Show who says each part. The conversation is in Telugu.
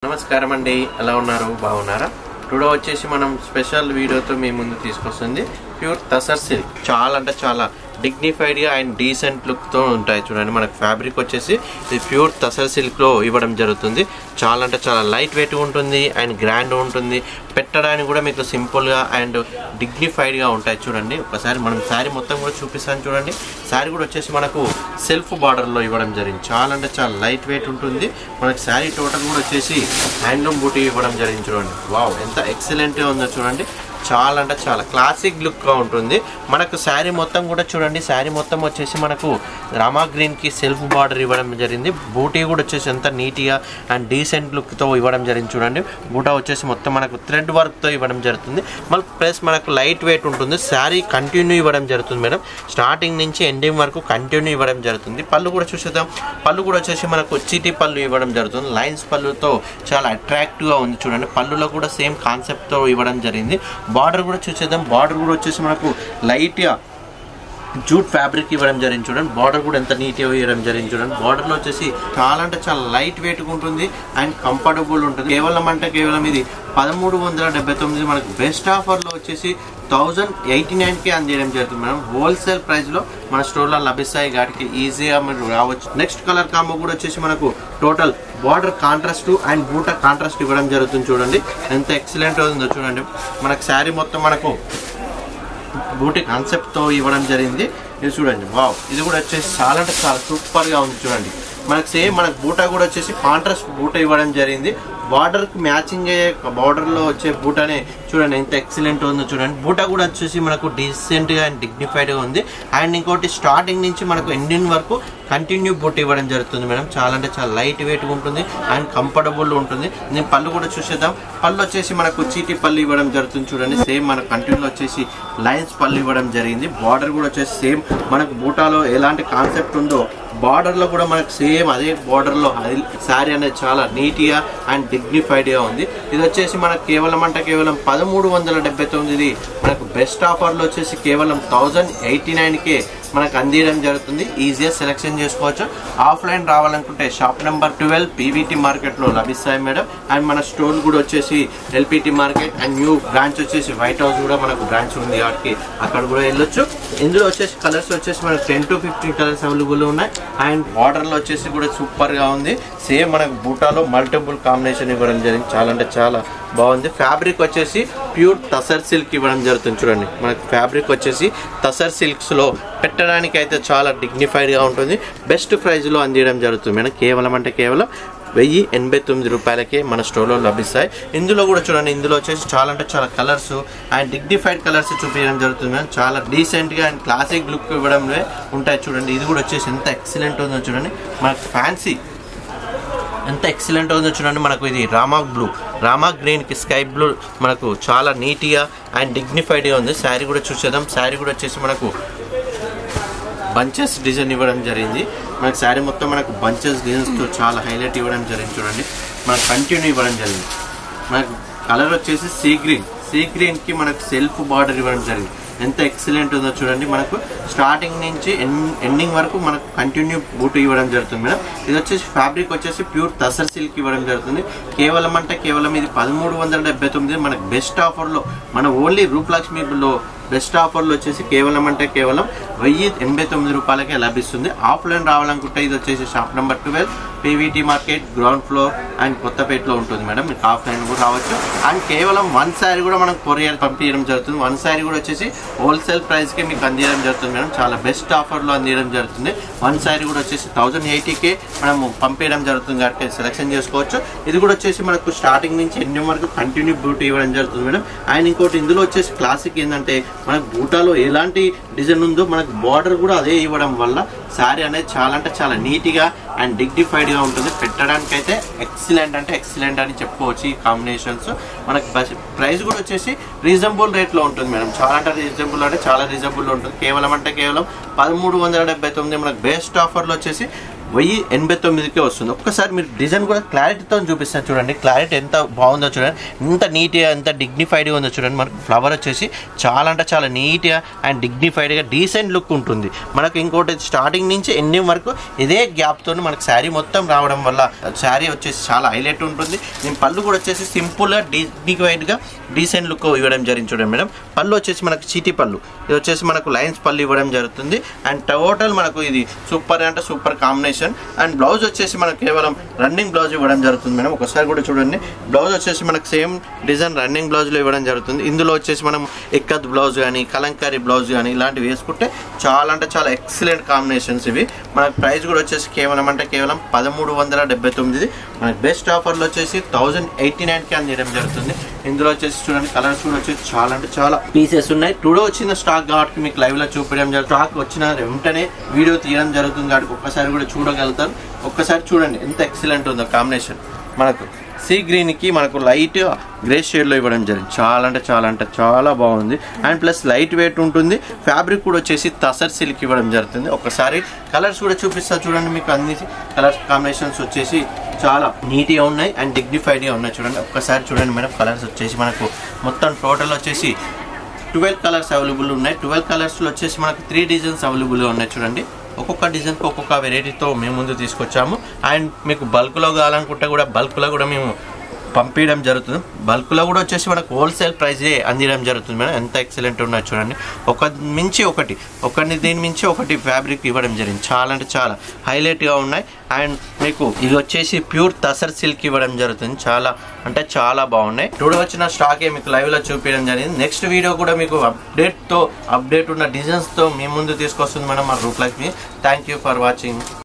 Speaker 1: నమస్కారం అండి, ఎలా ఉన్నారు? బాగున్నారా? టుడే వచ్చేసి మనం స్పెషల్ వీడియోతో మీ ముందు తీసుకొస్తుంది ప్యూర్ తసర్ సిల్క్. చాలా అంటే చాలా డిగ్నిఫైడ్గా అండ్ డీసెంట్ లుక్తో ఉంటాయి. చూడండి, మనకు ఫ్యాబ్రిక్ వచ్చేసి ఇది ప్యూర్ తసర్ సిల్క్లో ఇవ్వడం జరుగుతుంది. చాలా అంటే చాలా లైట్ వెయిట్ ఉంటుంది అండ్ గ్రాండ్ ఉంటుంది. పెట్టడానికి కూడా మీకు సింపుల్గా అండ్ డిగ్నిఫైడ్గా ఉంటాయి. చూడండి, ఒకసారి మనం శారీ మొత్తం కూడా చూపిస్తాను. చూడండి, శారీ కూడా వచ్చేసి మనకు సెల్ఫ్ బార్డర్లో ఇవ్వడం జరిగింది. చాలా అంటే చాలా లైట్ వెయిట్ ఉంటుంది. మనకు శారీ టోటల్ కూడా వచ్చేసి హ్యాండ్లూమ్ బూటీ ఇవ్వడం జరిగింది. చూడండి, వావ్ ఎంత ఎక్సలెంట్గా ఉందో చూడండి. చాలా అంటే చాలా క్లాసిక్ లుక్గా ఉంటుంది. మనకు శారీ మొత్తం కూడా చూడండి, శారీ మొత్తం వచ్చేసి మనకు రామా గ్రీన్కి సెల్ఫ్ బార్డర్ ఇవ్వడం జరిగింది. బూటీ కూడా వచ్చేసి ఎంత నీట్గా అండ్ డీసెంట్ లుక్తో ఇవ్వడం జరిగింది. చూడండి, బూటా వచ్చేసి మొత్తం మనకు థ్రెడ్ వర్క్తో ఇవ్వడం జరుగుతుంది. మళ్ళీ ప్లస్ మనకు లైట్ వెయిట్ ఉంటుంది. శారీ కంటిన్యూ ఇవ్వడం జరుగుతుంది మేడం. స్టార్టింగ్ నుంచి ఎండింగ్ వరకు కంటిన్యూ ఇవ్వడం జరుగుతుంది. పళ్ళు కూడా చూసేద్దాం. పళ్ళు కూడా వచ్చేసి మనకు చీటీ పళ్ళు ఇవ్వడం జరుగుతుంది. లైన్స్ పళ్ళుతో చాలా అట్రాక్టివ్గా ఉంది. చూడండి, పళ్ళులో కూడా సేమ్ కాన్సెప్ట్తో ఇవ్వడం జరిగింది. బార్డర్ కూడా చూసేద్దాం. బార్డర్ కూడా వచ్చేసి మనకు లైట్గా జూట్ ఫ్యాబ్రిక్ ఇవ్వడం జరిగింది. చూడండి, బార్డర్ కూడా ఎంత నీట్గా ఇవ్వడం జరిగింది. చూడండి, బార్డర్లో వచ్చేసి చాలా అంటే చాలా లైట్ వెయిట్గా ఉంటుంది అండ్ కంఫర్టబుల్ ఉంటుంది. కేవలం అంటే కేవలం ఇది 1379 మనకు బెస్ట్ ఆఫర్లో వచ్చేసి 1089కి అందించడం జరుగుతుంది మేడం. హోల్సేల్ ప్రైస్లో మన స్టోర్లో లభిస్తాయి. వాటికి ఈజీగా మీరు రావచ్చు. నెక్స్ట్ కలర్ కాంబో కూడా వచ్చేసి మనకు టోటల్ బార్డర్ కాంట్రాస్ట్ అండ్ బూటా కాంట్రాస్ట్ ఇవ్వడం జరుగుతుంది. చూడండి, ఎంత ఎక్సలెంట్ ఉందో చూడండి. మనకు శారీ మొత్తం మనకు బూటీ కాన్సెప్ట్తో ఇవ్వడం జరిగింది. ఇది చూడండి, వావ్ ఇది కూడా వచ్చేసి చాలా అంటే చాలా సూపర్గా ఉంది. చూడండి, మనకు సేమ్ మనకు బూటా కూడా వచ్చేసి కాంట్రాస్ట్ బూటా ఇవ్వడం జరిగింది. బార్డర్కి మ్యాచింగ్ అయ్యే బార్డర్లో వచ్చే బూటానే చూడండి ఎంత ఎక్సలెంట్ ఉందో చూడండి. బూటా కూడా వచ్చేసి మనకు డీసెంట్గా అండ్ డిగ్నిఫైడ్గా ఉంది. అండ్ ఇంకోటి స్టార్టింగ్ నుంచి మనకు ఎండింగ్ వరకు కంటిన్యూ బూట ఇవ్వడం జరుగుతుంది మేడం. చాలా అంటే చాలా లైట్ వెయిట్గా ఉంటుంది అండ్ కంఫర్టబుల్ ఉంటుంది. నేను పళ్ళు కూడా చూసేద్దాం. పళ్ళు వచ్చేసి మనకు చీటీ పళ్ళు ఇవ్వడం జరుగుతుంది. చూడండి, సేమ్ మన కంటిన్యూలో వచ్చేసి లైన్స్ పళ్ళు ఇవ్వడం జరిగింది. బార్డర్ కూడా వచ్చేసి సేమ్ మనకు బూటాలో ఎలాంటి కాన్సెప్ట్ ఉందో బార్డర్లో కూడా మనకు సేమ్ అదే బార్డర్లో అది శారీ అనేది చాలా నీట్గా అండ్ డిగ్నిఫైడ్గా ఉంది. ఇది వచ్చేసి మనకు కేవలం అంటే కేవలం 1379 మనకు బెస్ట్ ఆఫర్లో వచ్చేసి కేవలం 1089కే మనకు అందించడం జరుగుతుంది. ఈజీగా సెలెక్షన్ చేసుకోవచ్చు. ఆఫ్లైన్ రావాలనుకుంటే షాప్ నెంబర్ 12 పీవీటీ మార్కెట్లో లభిస్తాయి మేడం. అండ్ మన స్టోర్ కూడా వచ్చేసి LPT market and new branch వచ్చేసి వైట్ హౌస్ కూడా మనకు బ్రాంచ్ ఉంది కాబట్టి అక్కడ కూడా వెళ్ళొచ్చు. ఇందులో వచ్చేసి కలర్స్ వచ్చేసి మనకు 10 to 15 కలర్స్ అవైలబుల్ ఉన్నాయి. అండ్ బార్డర్లో వచ్చేసి కూడా సూపర్గా ఉంది. సేమ్ మనకు బూటాలో మల్టిపుల్ కాంబినేషన్ ఇవ్వడం జరిగింది. చాలా అంటే చాలా బాగుంది. ఫ్యాబ్రిక్ వచ్చేసి ప్యూర్ తసర్ సిల్క్ ఇవ్వడం జరుగుతుంది. చూడండి, మనకు ఫ్యాబ్రిక్ వచ్చేసి తసర్ సిల్క్స్లో పెట్టడానికి అయితే చాలా డిగ్నిఫైడ్గా ఉంటుంది. బెస్ట్ ప్రైజ్లో అందించడం జరుగుతుంది మేడం. కేవలం అంటే కేవలం 1089 రూపాయలకే మన స్టోర్లో లభిస్తాయి. ఇందులో కూడా చూడండి, ఇందులో వచ్చేసి చాలా అంటే చాలా కలర్స్ అండ్ డిగ్నిఫైడ్ కలర్స్ చూపించడం జరుగుతుంది మేడం. చాలా డీసెంట్గా అండ్ క్లాసిక్ లుక్ ఇవ్వడంలో ఉంటాయి. చూడండి, ఇది కూడా వచ్చేసి ఎంత ఎక్సలెంట్ ఉందో చూడండి. మనకు ఫ్యాన్సీ ఎంత ఎక్సలెంట్ ఉందో చూడండి. మనకు ఇది రామా గ్రీన్కి స్కై బ్లూ మనకు చాలా నీట్గా అండ్ డిగ్నిఫైడ్గా ఉంది. శారీ కూడా చూసేద్దాం. శారీ కూడా వచ్చేసి మనకు బంచెస్ డిజైన్ ఇవ్వడం జరిగింది. మనకు శారీ మొత్తం మనకు బంచెస్ డిజైన్స్తో చాలా హైలైట్ ఇవ్వడం జరిగింది. చూడండి, మనకు కంటిన్యూ ఇవ్వడం జరిగింది. మనకు కలర్ వచ్చేసి సీ గ్రీన్కి మనకు సెల్ఫ్ బార్డర్ ఇవ్వడం జరిగింది. ఎంత ఎక్సలెంట్ ఉందో చూడండి. మనకు స్టార్టింగ్ నుంచి ఎండింగ్ వరకు మనకు కంటిన్యూ బూట్ ఇవ్వడం జరుగుతుంది మేడం. ఇది వచ్చేసి ఫ్యాబ్రిక్ వచ్చేసి ప్యూర్ తసర్ సిల్క్ ఇవ్వడం జరుగుతుంది. కేవలం అంటే కేవలం ఇది 1379 మనకు బెస్ట్ ఆఫర్లో మన ఓన్లీ రూపలక్ష్మిలో బెస్ట్ ఆఫర్లో వచ్చేసి కేవలం అంటే కేవలం 1089 రూపాయలకే లభిస్తుంది. ఆఫ్లైన్ రావాలనుకుంటే ఇది వచ్చేసి shop number 12 PVT market ground floor and కొత్తపేటలో ఉంటుంది మేడం. మీకు ఆఫ్లైన్ కూడా రావచ్చు. అండ్ కేవలం 1 శారీ కూడా మనం కొరియర్ పంపించడం జరుగుతుంది. 1 శారీ కూడా వచ్చేసి హోల్సేల్ ప్రైస్కే మీకు అందించడం జరుగుతుంది మేడం. చాలా బెస్ట్ ఆఫర్లో అందించడం జరుగుతుంది. 1 శారీ కూడా వచ్చేసి 1080కే మనము పంపించడం జరుగుతుంది కాబట్టి సెలెక్షన్ చేసుకోవచ్చు. ఇది కూడా వచ్చేసి మనకు స్టార్టింగ్ నుంచి ఎండింగ్ వరకు కంటిన్యూ బ్యూటీ ఇవ్వడం జరుగుతుంది మేడం. అండ్ ఇంకోటి ఇందులో వచ్చేసి క్లాసిక్ ఏంటంటే మనకు బూటాలో ఎలాంటి డిజైన్ ఉందో మనకు బార్డర్ కూడా అదే ఇవ్వడం వల్ల శారీ అనేది చాలా అంటే చాలా నీట్గా అండ్ డిగ్నిఫైడ్గా ఉంటుంది. పెట్టడానికి అయితే ఎక్సలెంట్ అంటే ఎక్సలెంట్ అని చెప్పుకోవచ్చు. ఈ కాంబినేషన్స్ మనకు ప్రైస్ కూడా వచ్చేసి రీజనబుల్ రేట్లో ఉంటుంది మేడం. చాలా అంటే రీజనబుల్ అంటే చాలా రీజనబుల్ ఉంటుంది. కేవలం అంటే కేవలం 1379 మనకు బెస్ట్ ఆఫర్లో వచ్చేసి 1089కే వస్తుంది. ఒక్కసారి మీరు డిజైన్ కూడా క్లారిటీతో చూపిస్తాను చూడండి. క్లారిటీ ఎంత బాగుందో చూడండి, ఎంత నీట్గా ఎంత డిగ్నిఫైడ్గా ఉందో చూడండి. మనకు ఫ్లవర్ వచ్చేసి చాలా అంటే చాలా నీట్గా అండ్ డిగ్నిఫైడ్గా డీసెంట్ లుక్ ఉంటుంది. మనకు ఇంకోటి స్టార్టింగ్ నుంచి ఎండింగ్ వరకు ఇదే గ్యాప్తో మనకు శారీ మొత్తం రావడం వల్ల శారీ వచ్చేసి చాలా హైలైట్ ఉంటుంది. నేను పళ్ళు కూడా వచ్చేసి సింపుల్గా డిగ్నిఫైడ్గా డీసెంట్ లుక్ ఇవ్వడం జరిగింది చూడండి మేడం. పళ్ళు వచ్చేసి మనకు చీటీ పళ్ళు, ఇది వచ్చేసి మనకు లైన్స్ పళ్ళు ఇవ్వడం జరుగుతుంది. అండ్ టోటల్ మనకు ఇది సూపర్ అంటే సూపర్ కాంబినేషన్. అండ్ బ్లౌజ్ వచ్చేసి మనకు కేవలం రన్నింగ్ బ్లౌజ్ ఇవ్వడం జరుగుతుంది మేడం. ఒకసారి కూడా చూడండి, బ్లౌజ్ వచ్చేసి మనకు సేమ్ డిజైన్ రన్నింగ్ బ్లౌజ్లో ఇవ్వడం జరుగుతుంది. ఇందులో వచ్చేసి మనం ఎక్కత్ బ్లౌజ్ కానీ కలంకారీ బ్లౌజ్ కానీ ఇలాంటివి వేసుకుంటే చాలా అంటే చాలా ఎక్సలెంట్ కాంబినేషన్స్ ఇవి. మనకు ప్రైస్ కూడా వచ్చేసి కేవలం 1379. మనకి బెస్ట్ ఆఫర్లో వచ్చేసి 1089కి అందించడం జరుగుతుంది. ఇందులో వచ్చేసి చూడండి కలర్స్ కూడా వచ్చేసి చాలా అంటే చాలా పీసెస్ ఉన్నాయి. టుడే వచ్చిన స్టాక్ కాబట్టి మీకు లైవ్లో చూపించడం జరుగుతుంది. స్టాక్ వచ్చిన వెంటనే వీడియో తీయడం జరుగుతుంది కాబట్టి ఒక్కసారి కూడా చూడగలుగుతారు. ఒక్కసారి చూడండి ఎంత ఎక్సలెంట్ ఉందో కాంబినేషన్. మనకు సీ గ్రీన్కి మనకు లైట్ గ్రే షేడ్లో ఇవ్వడం జరిగింది. చాలా అంటే చాలా బాగుంది. అండ్ ప్లస్ లైట్ వెయిట్ ఉంటుంది. ఫ్యాబ్రిక్ కూడా వచ్చేసి తసర్ సిల్క్ ఇవ్వడం జరుగుతుంది. ఒకసారి కలర్స్ కూడా చూపిస్తా చూడండి. మీకు అన్ని కలర్స్ కాంబినేషన్స్ వచ్చేసి చాలా నీట్గా ఉన్నాయి అండ్ డిగ్నిఫైడ్గా ఉన్నాయి చూడండి. ఒక్కసారి చూడండి మేడం, కలర్స్ వచ్చేసి మనకు మొత్తం టోటల్ వచ్చేసి 12 కలర్స్ అవైలబుల్ ఉన్నాయి. 12 కలర్స్లో వచ్చేసి మనకు 3 డిజైన్స్ అవైలబుల్గా ఉన్నాయి చూడండి. ఒక్కొక్క డిజైన్కి ఒక్కొక్క వెరైటీతో మేము ముందు తీసుకొచ్చాము. అండ్ మీకు బల్క్లో కావాలనుకుంటే కూడా బల్క్లో కూడా మేము పంపించడం జరుగుతుంది. బల్క్లో కూడా వచ్చేసి మనకు హోల్సేల్ ప్రైజే అందించడం జరుగుతుంది మేడం. ఎంత ఎక్సలెంట్ ఉన్నాయి చూడండి. ఒకటి దీని మించి ఒకటి ఫ్యాబ్రిక్ ఇవ్వడం జరిగింది. చాలా అంటే చాలా హైలైట్గా ఉన్నాయి. అండ్ మీకు ఇది వచ్చేసి ప్యూర్ తసర్ సిల్క్ ఇవ్వడం జరుగుతుంది. చాలా అంటే చాలా బాగున్నాయి. టుడే వచ్చిన స్టాకే మీకు లైవ్లో చూపించడం జరిగింది. నెక్స్ట్ వీడియో కూడా మీకు అప్డేట్ ఉన్న డిజైన్స్తో మీ ముందు తీసుకొస్తుంది మేడం మా Rooplakshmi. Thank you for watching.